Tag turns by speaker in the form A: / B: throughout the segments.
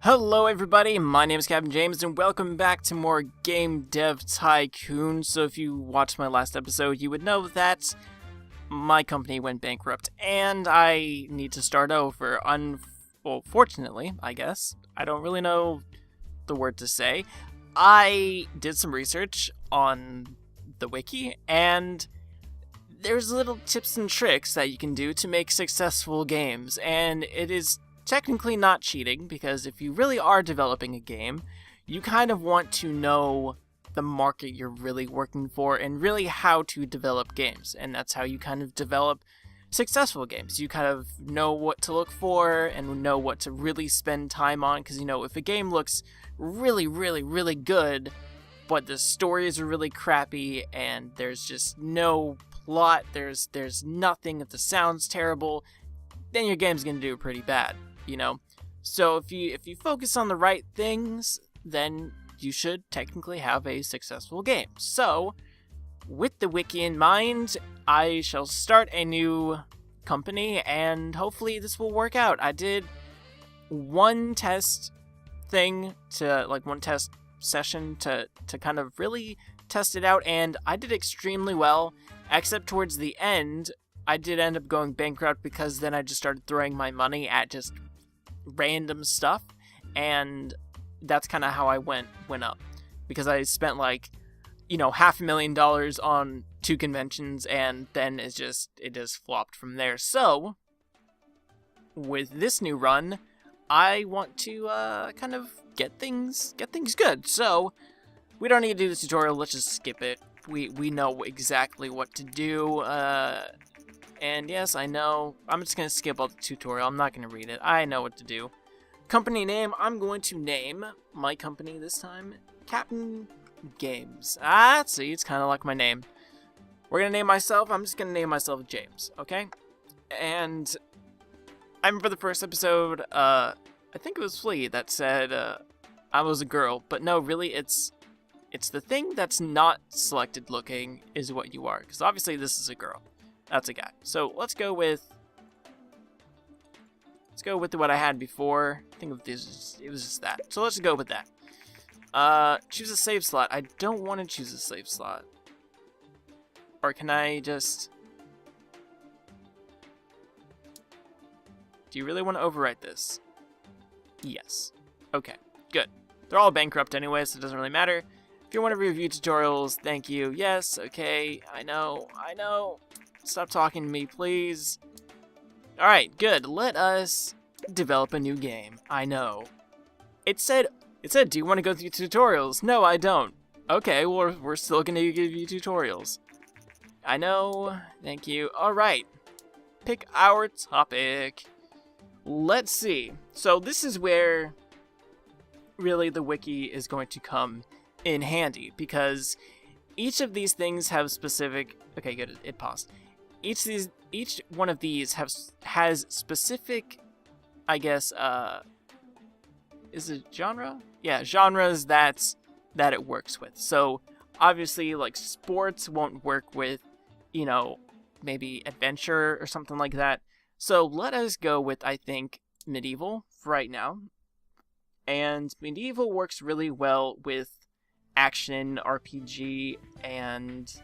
A: Hello everybody, my name is Captain James and welcome back to more game Dev Tycoon. So if you watched my last episode, you would know that my company went bankrupt and I need to start over. Fortunately, I guess. I don't really know the word to say. I did some research on the wiki and there's little tips and tricks that you can do to make successful games, and it is technically not cheating, because if you really are developing a game, you kind of want to know the market you're really working for and really how to develop games, and that's how you kind of develop successful games. You kind of know what to look for and know what to really spend time on, because if a game looks really good, but the stories are really crappy and there's just no plot, there's nothing, if the sound's terrible, then your game's gonna do pretty bad. So if you focus on the right things, then you should technically have a successful game. So with the wiki in mind, I shall start a new company and hopefully this will work out. I did one test session to kind of really test it out, and I did extremely well, except towards the end I did end up going bankrupt because then I just started throwing my money at just random stuff, and that's kind of how I went up, because I spent $500,000 on 2 conventions, and then it just flopped from there. So with this new run, I want to kind of get things good. So we don't need to do the tutorial, let's just skip it. We know exactly what to do. And yes, I know, I'm just going to skip all the tutorial, I'm not going to read it, I know what to do. Company name, I'm going to name my company this time Captain Games. See, it's kind of like my name. We're going to name myself, I'm just going to name myself James, okay? And I remember the first episode, I think it was Flea that said I was a girl, but no, really, it's the thing that's not selected looking is what you are, because obviously this is a girl. That's a guy. So let's go with what I had before. I think it was just that. So let's go with that. Choose a save slot. I don't want to choose a save slot. Or can I just... Do you really want to overwrite this? Yes. Okay, good. They're all bankrupt anyway, so it doesn't really matter. If you want to review tutorials, thank you. Yes, okay, I know. Stop talking to me, please. Alright, good. Let us develop a new game. I know. It said, do you want to go through tutorials? No, I don't. Okay, well, we're still going to give you tutorials. I know. Thank you. Alright. Pick our topic. Let's see. So this is where really the wiki is going to come in handy, because each of these things have specific... Okay, good. It paused. Each one of these has specific, I guess, is it genre? Yeah, genres that it works with. So obviously, like, sports won't work with, maybe adventure or something like that. So let us go with, I think, medieval for right now. And medieval works really well with action, RPG, and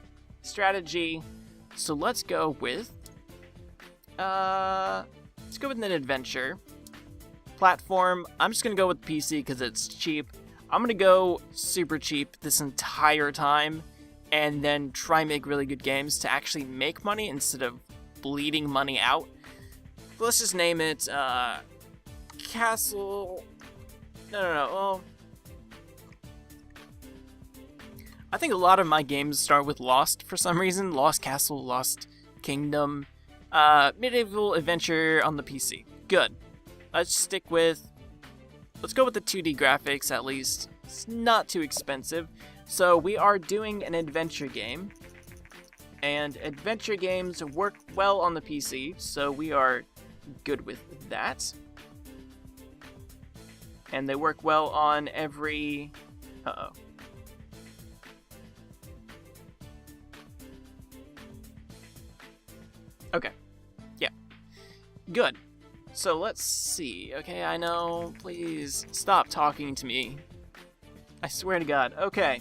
A: strategy. So let's go with an adventure. Platform, I'm just gonna go with PC because it's cheap. I'm gonna go super cheap this entire time and then try make really good games to actually make money instead of bleeding money out. Let's just name it Castle... No, well... I think a lot of my games start with Lost for some reason. Lost Castle, Lost Kingdom. Medieval adventure on the PC. Good. Let's go with the 2D graphics at least. It's not too expensive. So we are doing an adventure game. And adventure games work well on the PC, so we are good with that. And they work well on every... Uh-oh. Okay. Yeah. Good. So let's see. Okay, I know. Please stop talking to me. I swear to God. Okay.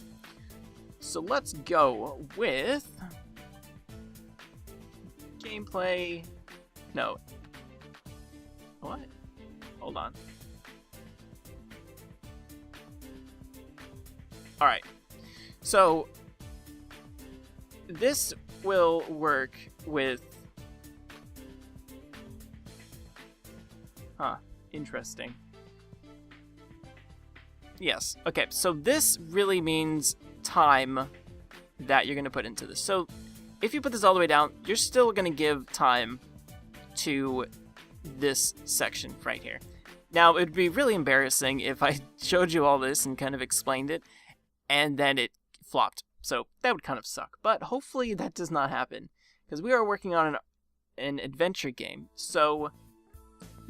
A: So let's go with gameplay. No. What? Hold on. Alright. So this will work with... Huh. Interesting. Yes. Okay, so this really means time that you're going to put into this. So if you put this all the way down, you're still going to give time to this section right here. Now, it would be really embarrassing if I showed you all this and kind of explained it, and then it flopped. So that would kind of suck. But hopefully that does not happen, because we are working on an adventure game. So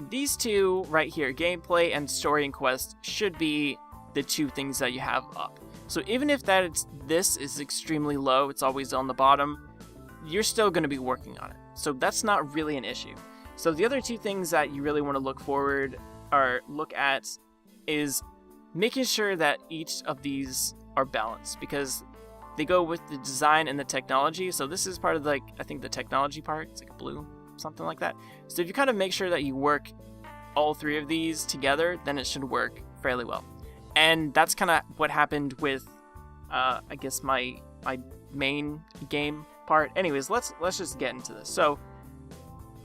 A: these two right here, gameplay and story and quest, should be the two things that you have up. So even if this is extremely low, it's always on the bottom, you're still going to be working on it. So that's not really an issue. So the other two things that you really want to look at is making sure that each of these are balanced, because they go with the design and the technology. So this is part of, like, I think the technology part. It's like blue, something like that. So if you kind of make sure that you work all three of these together, then it should work fairly well. And that's kind of what happened with, I guess, my main game part. Anyways, let's just get into this. So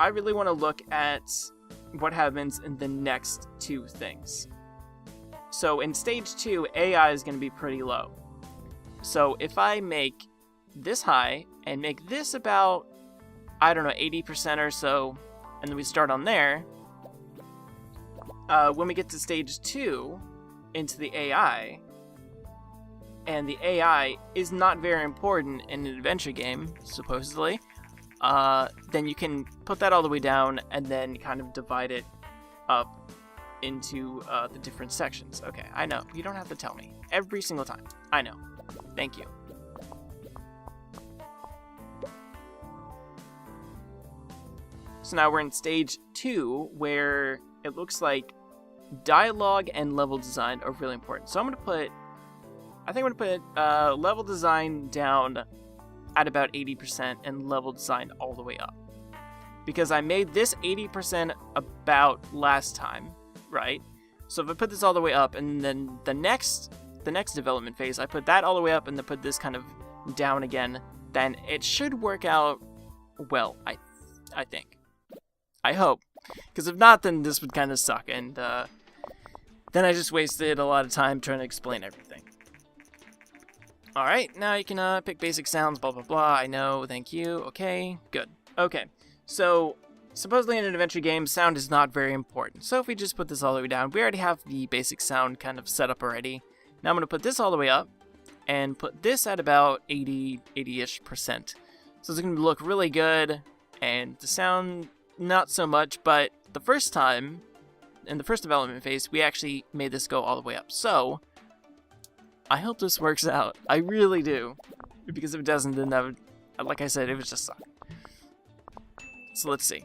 A: I really want to look at what happens in the next two things. So in stage 2, AI is going to be pretty low. So if I make this high and make this about, I don't know, 80% or so, and then we start on there, when we get to stage 2, into the AI, and the AI is not very important in an adventure game, supposedly, then you can put that all the way down and then kind of divide it up into the different sections. Okay, I know. You don't have to tell me. Every single time. I know. Thank you. So now we're in stage 2, where it looks like dialogue and level design are really important. So I'm going to put level design down at about 80% and level design all the way up. Because I made this 80% about last time, right? So if I put this all the way up, and then the next development phase, I put that all the way up and then put this kind of down again, then it should work out well, I think. I hope. Because if not, then this would kind of suck, and then I just wasted a lot of time trying to explain everything. Alright, now you can pick basic sounds, blah blah blah. I know, thank you. Okay, good. Okay, so supposedly in an adventure game, sound is not very important. So if we just put this all the way down, we already have the basic sound kind of set up already. Now I'm going to put this all the way up and put this at about 80-ish%. So it's going to look really good, and the sound not so much, but the first time, in the first development phase, we actually made this go all the way up. So I hope this works out. I really do. Because if it doesn't, then that would, like I said, it would just suck. So let's see.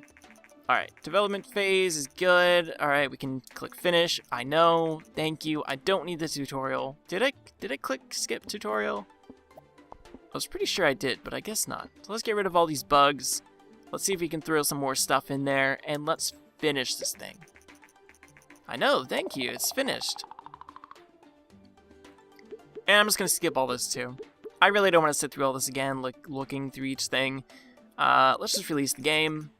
A: Alright, development phase is good. Alright, we can click finish. I know. Thank you. I don't need the tutorial. Did I click skip tutorial? I was pretty sure I did, but I guess not. So let's get rid of all these bugs. Let's see if we can throw some more stuff in there, and let's finish this thing. I know, thank you, it's finished. And I'm just going to skip all this too. I really don't want to sit through all this again, like looking through each thing. Let's just release the game.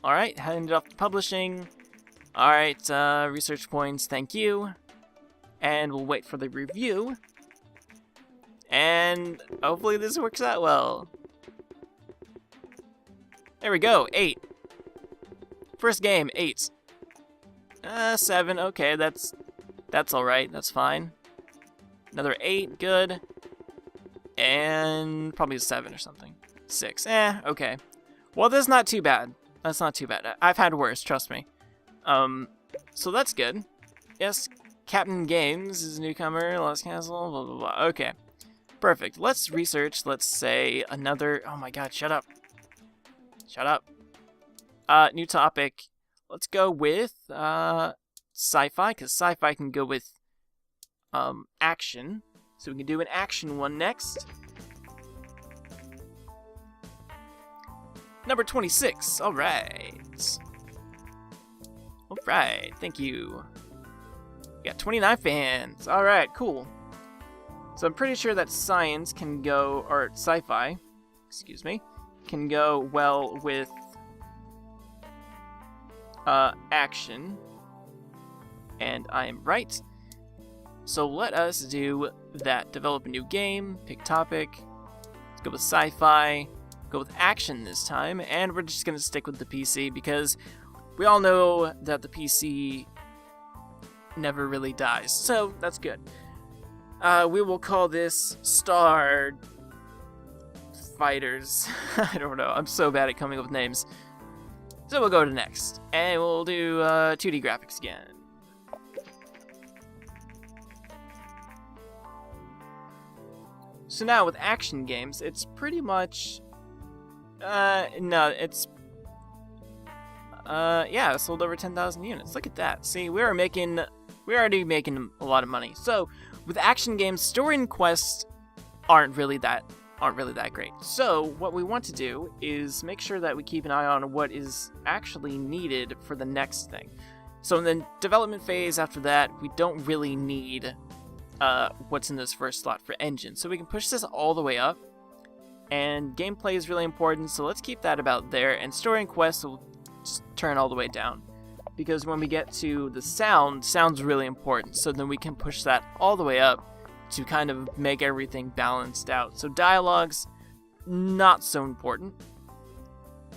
A: Alright, hand it off to publishing. Alright, research points, thank you. And we'll wait for the review. And hopefully this works out well. There we go, 8. First game, 8. 7, okay, that's alright, that's fine. Another 8, good. And probably a 7 or something. 6, okay. Well, that's not too bad. That's not too bad. I've had worse, trust me. So that's good. Yes, Captain Games is a newcomer, Lost Castle, blah, blah, blah. Okay, perfect. Let's research, let's say, another... Oh my god, shut up. Shut up. New topic. let's go with sci-fi, because sci-fi can go with action. So we can do an action one next. Number 26. All right. All right. Thank you. We got 29 fans. All right. Cool. So I'm pretty sure that science can go, or sci-fi, excuse me, can go well with action. And I am right. So let us do that. Develop a new game, pick topic. Let's go with sci-fi, go with action this time, and we're just going to stick with the PC because we all know that the PC never really dies. So that's good. We will call this Star Fighters. I don't know. I'm so bad at coming up with names. So we'll go to next. And we'll do 2D graphics again. So now with action games, it's pretty much... no, it's... yeah, it sold over 10,000 units. Look at that. See, we're already making a lot of money. So, with action games, story and quests aren't really that great. So, what we want to do is make sure that we keep an eye on what is actually needed for the next thing. So in the development phase after that, we don't really need what's in this first slot for engine. So we can push this all the way up. And gameplay is really important, so let's keep that about there. And story and quests will just turn all the way down. Because when we get to the sound's really important. So then we can push that all the way up to kind of make everything balanced out. So dialogue's not so important.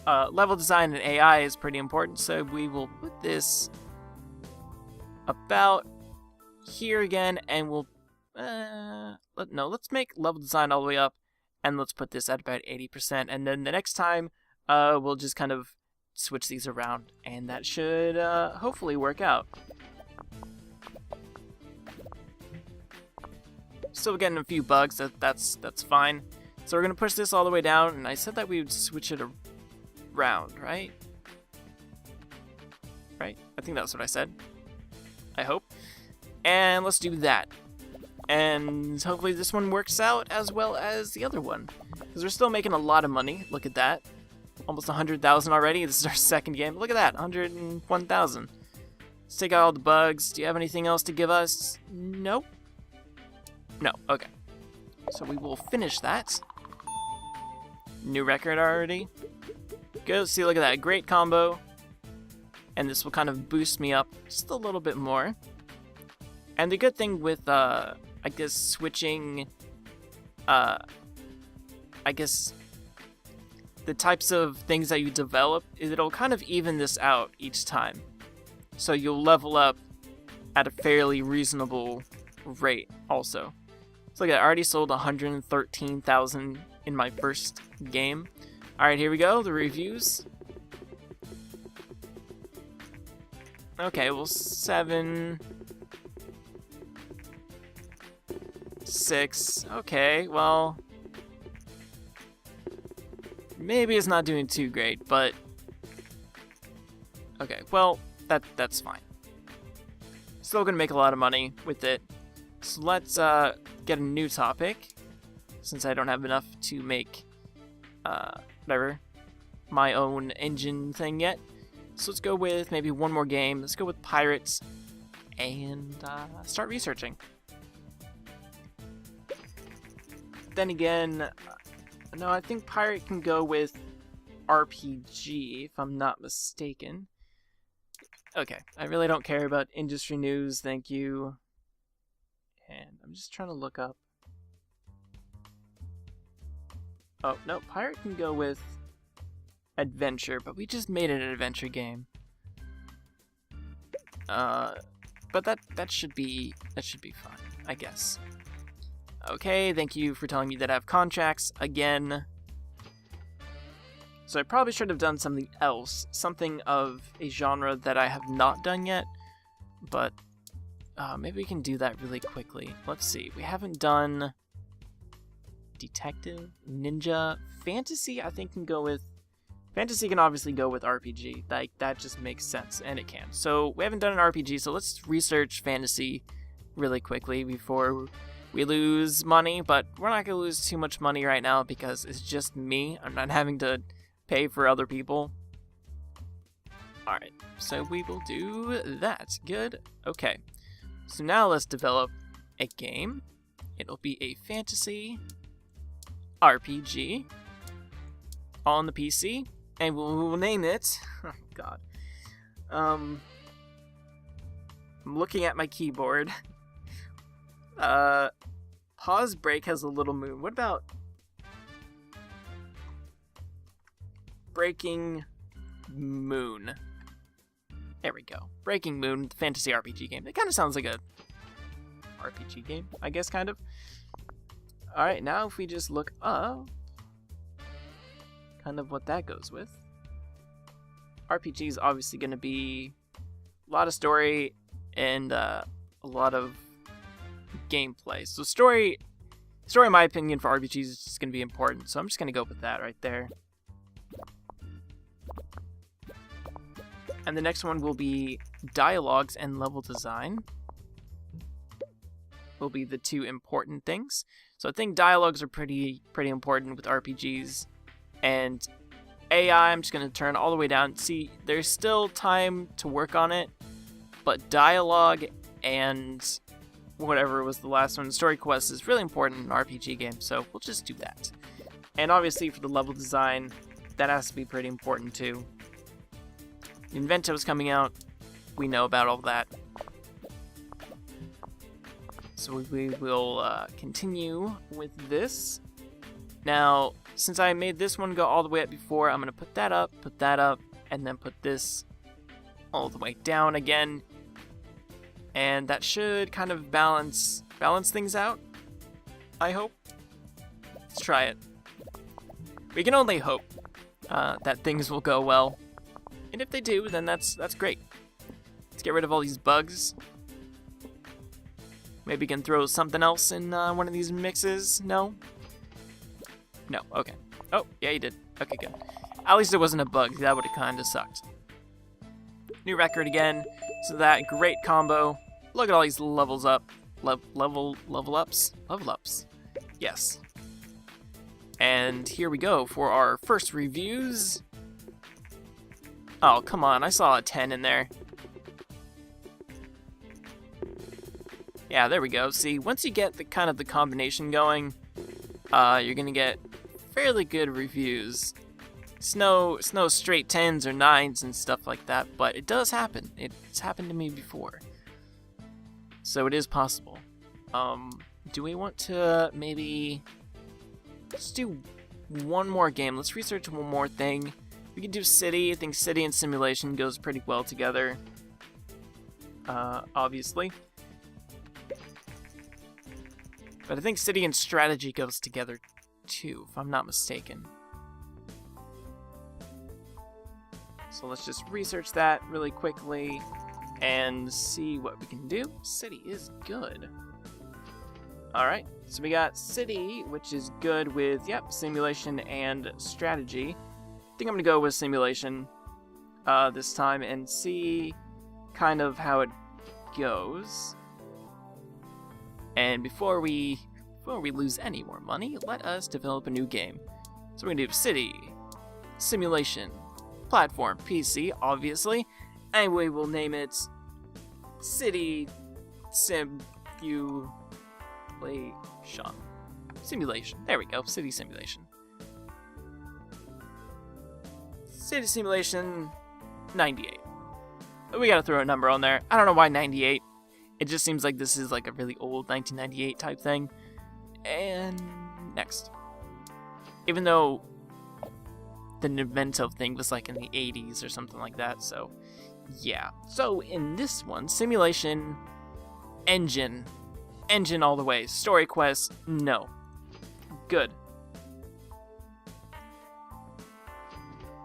A: Level design and AI is pretty important, so we will put this about here again, and we'll... let's make level design all the way up, and let's put this at about 80%, and then the next time, we'll just kind of switch these around, and that should hopefully work out. Still getting a few bugs, that's fine. So we're gonna push this all the way down, and I said that we would switch it around, right? Right? I think that's what I said. I hope. And let's do that. And hopefully this one works out as well as the other one. Because we're still making a lot of money. Look at that. Almost 100,000 already. This is our second game. Look at that. 101,000. Let's take out all the bugs. Do you have anything else to give us? Nope. No. Okay. So we will finish that. New record already. Good. See, look at that. Great combo. And this will kind of boost me up just a little bit more. And the good thing with, I guess, switching, I guess, the types of things that you develop, it'll kind of even this out each time. So you'll level up at a fairly reasonable rate also. So look at that, I already sold 113,000 in my first game. Alright, here we go, the reviews. Okay, well, 7... 6. Okay, well, maybe it's not doing too great, but okay, well, that's fine. Still gonna make a lot of money with it. So let's get a new topic, since I don't have enough to make whatever, my own engine thing yet. So let's go with maybe one more game. Let's go with pirates and start researching. Then again, no, I think pirate can go with RPG, if I'm not mistaken. Okay, I really don't care about industry news, thank you. And I'm just trying to look up. Oh, no, pirate can go with adventure, but we just made it an adventure game. But that should be fine, I guess. Okay, thank you for telling me that I have contracts again. So I probably should have done something else, something of a genre that I have not done yet, but maybe we can do that really quickly. Let's see, we haven't done detective, ninja, fantasy. I think can go with Fantasy can obviously go with RPG. Like, that just makes sense, and it can. So we haven't done an RPG, so let's research fantasy really quickly before we lose money. But we're not going to lose too much money right now because it's just me. I'm not having to pay for other people. Alright, so we will do that. Good. Okay. So now let's develop a game. It'll be a fantasy RPG on the PC, and we'll name it. Oh God. I'm looking at my keyboard. Pause break has a little moon. What about Breaking Moon? There we go. Breaking Moon, the fantasy RPG game. It kind of sounds like a RPG game, I guess, kind of. Alright, now if we just look up kind of what that goes with. RPG is obviously going to be a lot of story and a lot of gameplay. So story in my opinion for RPGs is just going to be important. So I'm just going to go with that right there. And the next one will be dialogues and level design. Will be the two important things. So I think dialogues are pretty important with RPGs. And AI, I'm just going to turn all the way down. See, there's still time to work on it, but dialogue and whatever was the last one, story quest, is really important in an RPG game, so we'll just do that. And obviously for the level design, that has to be pretty important too. Invento's coming out. We know about all that. So we will continue with this. Now, since I made this one go all the way up before, I'm going to put that up, and then put this all the way down again. And that should kind of balance things out, I hope. Let's try it. We can only hope that things will go well. And if they do, then that's great. Let's get rid of all these bugs. Maybe we can throw something else in one of these mixes. No? No, okay. Oh, yeah, you did. Okay, good. At least it wasn't a bug. That would have kind of sucked. New record again. So that great combo. Look at all these levels up. Level ups? Level ups. Yes. And here we go for our first reviews. Oh, come on. I saw a 10 in there. Yeah, there we go. See, once you get the kind of the combination going, you're gonna get fairly good reviews. It's no straight 10s or 9s and stuff like that, but it does happen. It's happened to me before. So it is possible. Do we want to maybe... Let's do one more game. Let's research one more thing. We can do City. I think City and Simulation goes pretty well together. Obviously. But I think City and Strategy goes together too, if I'm not mistaken. So let's just research that really quickly and see what we can do. City is good. Alright, so we got City, which is good with, yep, Simulation and Strategy. I think I'm going to go with Simulation this time and see kind of how it goes. And before we lose any more money, let us develop a new game. So we're going to do City, Simulation, Platform, PC, obviously, and we will name it City Simulation. Simulation. There we go. City Simulation. City Simulation 98. We gotta throw a number on there. I don't know why 98. It just seems like this is like a really old 1998 type thing. And next. Even though the Nintendo thing was like in the 80s or something like that, so yeah. So in this one, Simulation, Engine all the way. Story quest, no. Good.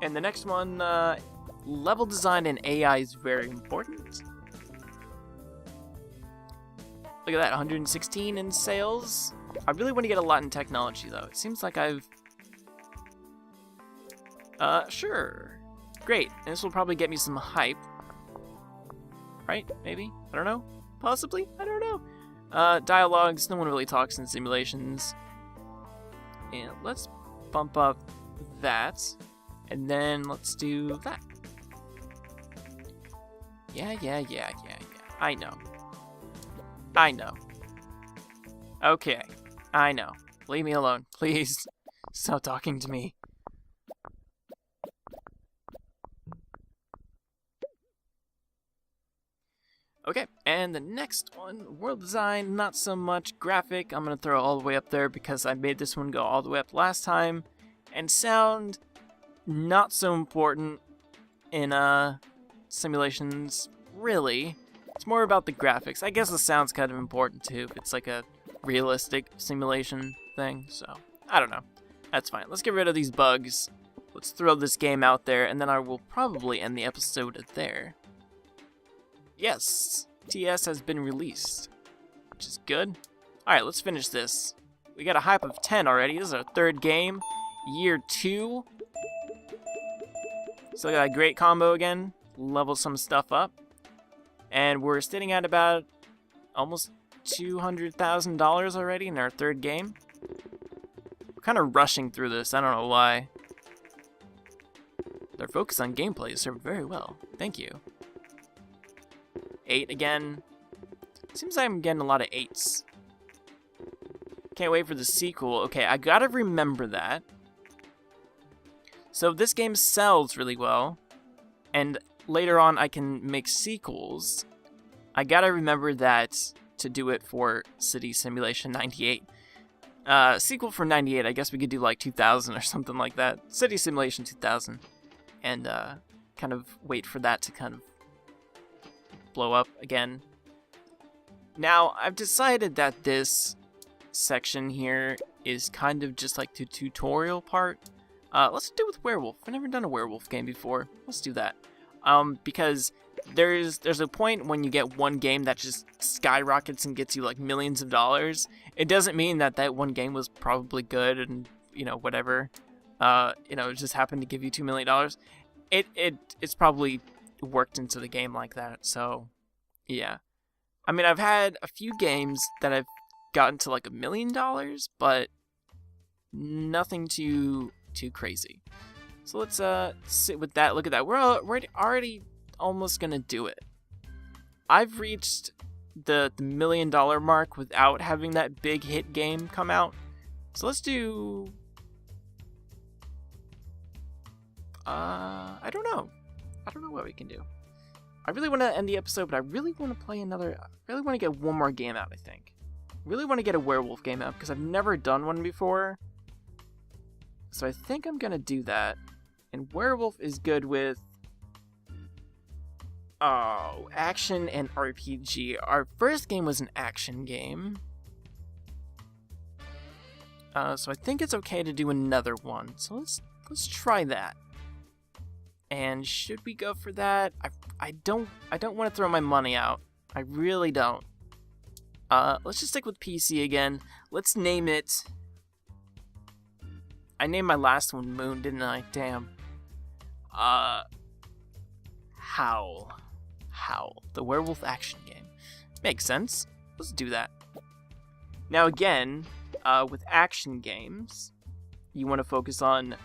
A: And the next one, level design and AI is very important. Look at that, 116 in sales. I really want to get a lot in technology, though. It seems like I've Sure. Great. And this will probably get me some hype. Right? Maybe? I don't know. Possibly? I don't know. Dialogues. No one really talks in simulations. And let's bump up that. And then let's do that. Yeah. I know. Okay. I know. Leave me alone. Please. Stop talking to me. Okay, and the next one, world design, not so much. Graphic, I'm going to throw all the way up there because I made this one go all the way up last time. And sound, not so important in simulations, really. It's more about the graphics. I guess the sound's kind of important too if it's like a realistic simulation thing, so I don't know. That's fine. Let's get rid of these bugs. Let's throw this game out there, and then I will probably end the episode there. Yes, TS has been released, which is good. Alright, let's finish this. We got a hype of 10 already. This is our third game. Year 2. Still got a great combo again. Level some stuff up. And we're sitting at about almost $200,000 already in our third game. We're kind of rushing through this. I don't know why. Their focus on gameplay is served very well. Thank you. 8 again. Seems like I'm getting a lot of 8s. Can't wait for the sequel. Okay, I gotta remember that. So this game sells really well, and later on I can make sequels. I gotta remember that to do it for City Simulation 98. Sequel for 98, I guess we could do like 2000 or something like that. City Simulation 2000. And kind of wait for that to kind of blow up again. Now, I've decided that this section here is kind of just like the tutorial part. Let's do it with Werewolf. I've never done a Werewolf game before. Let's do that. Because there's a point when you get one game that just skyrockets and gets you like millions of dollars. It doesn't mean that that one game was probably good and, you know, whatever. It just happened to give you $2 million. It's probably worked into the game like that, so yeah. I mean, I've had a few games that I've gotten to like $1 million, but nothing too crazy. So let's sit with that. Look at that. We're already almost gonna do it. I've reached the $1 million mark without having that big hit game come out. So let's do. I don't know what we can do. I really want to end the episode, but I really want to play another. I really want to get one more game out, I think. I really want to get a werewolf game out because I've never done one before. So I think I'm going to do that. And werewolf is good with action and RPG. Our first game was an action game. So I think it's okay to do another one. So let's try that. And should we go for that? I don't want to throw my money out. I really don't. Let's just stick with PC again. Let's name it. I named my last one Moon, didn't I? Damn. Howl. The werewolf action game. Makes sense. Let's do that. Now again, with action games, you want to focus on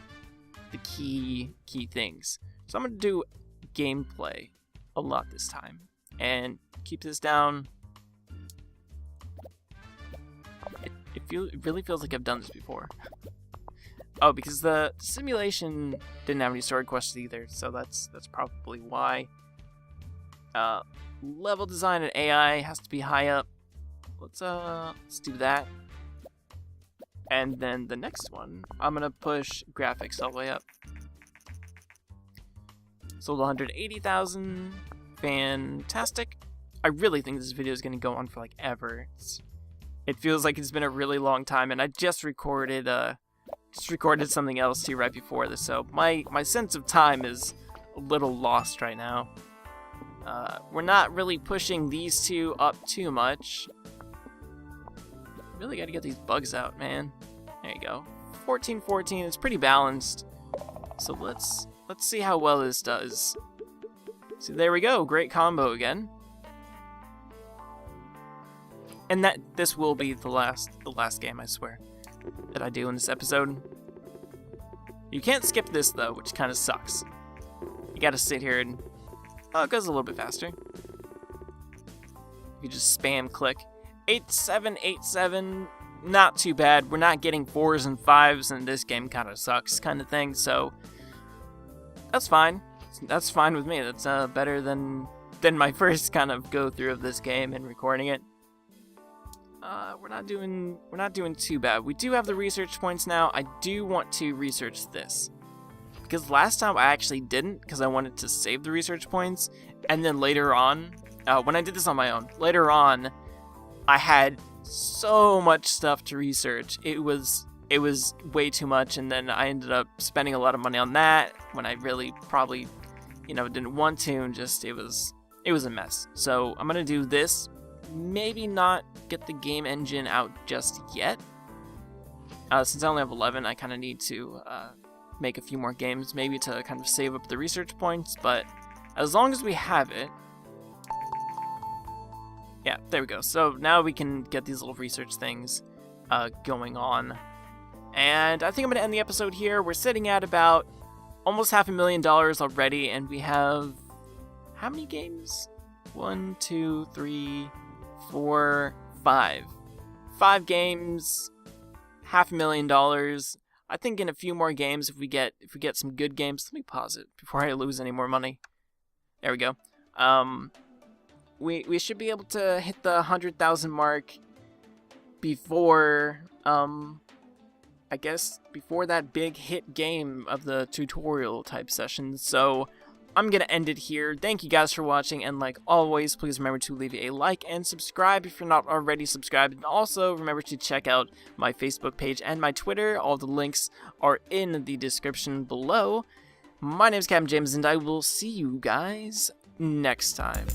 A: the key things. So I'm going to do gameplay a lot this time. And keep this down. It really feels like I've done this before. Oh, because the simulation didn't have any story quests either, so that's probably why. Level design and AI has to be high up. Let's do that. And then the next one, I'm gonna push graphics all the way up. Sold 180,000. Fantastic. I really think this video is gonna go on for like ever. It feels like it's been a really long time, and I just recorded something else too right before this, so my sense of time is a little lost right now. We're not really pushing these two up too much. Really gotta get these bugs out, man. There you go. 14-14, it's pretty balanced. So let's see how well this does. So there we go, great combo again. And this will be the last game, I swear, that I do in this episode. You can't skip this though, which kind of sucks. You gotta sit here and it goes a little bit faster. You just spam click 8787. Not too bad. We're not getting 4s and 5s, and this game kind of sucks, kind of thing. So that's fine. That's fine with me. That's better than my first kind of go through of this game and recording it. We're not doing too bad. We do have the research points now. I do want to research this, because last time I actually didn't, because I wanted to save the research points, and then later on, when I did this on my own, later on, I had so much stuff to research. It was way too much, and then I ended up spending a lot of money on that when I really probably, didn't want to, and just it was a mess. So I'm gonna do this. Maybe not get the game engine out just yet. Since I only have 11, I kind of need to make a few more games, maybe to kind of save up the research points, but as long as we have it. Yeah, there we go. So now we can get these little research things going on. And I think I'm going to end the episode here. We're sitting at about almost $500,000 already, and we have how many games? 1, 2, 3, 4, 5. 5 games, $500,000. I think in a few more games, if we get some good games, let me pause it before I lose any more money. There we go. We should be able to hit the 100,000 mark before I guess before that big hit game of the tutorial type session. So I'm gonna end it here. Thank you guys for watching, and like always, please remember to leave a like and subscribe if you're not already subscribed, and also remember to check out my Facebook page and my Twitter. All the links are in the description below. My name is Captain James, and I will see you guys next time.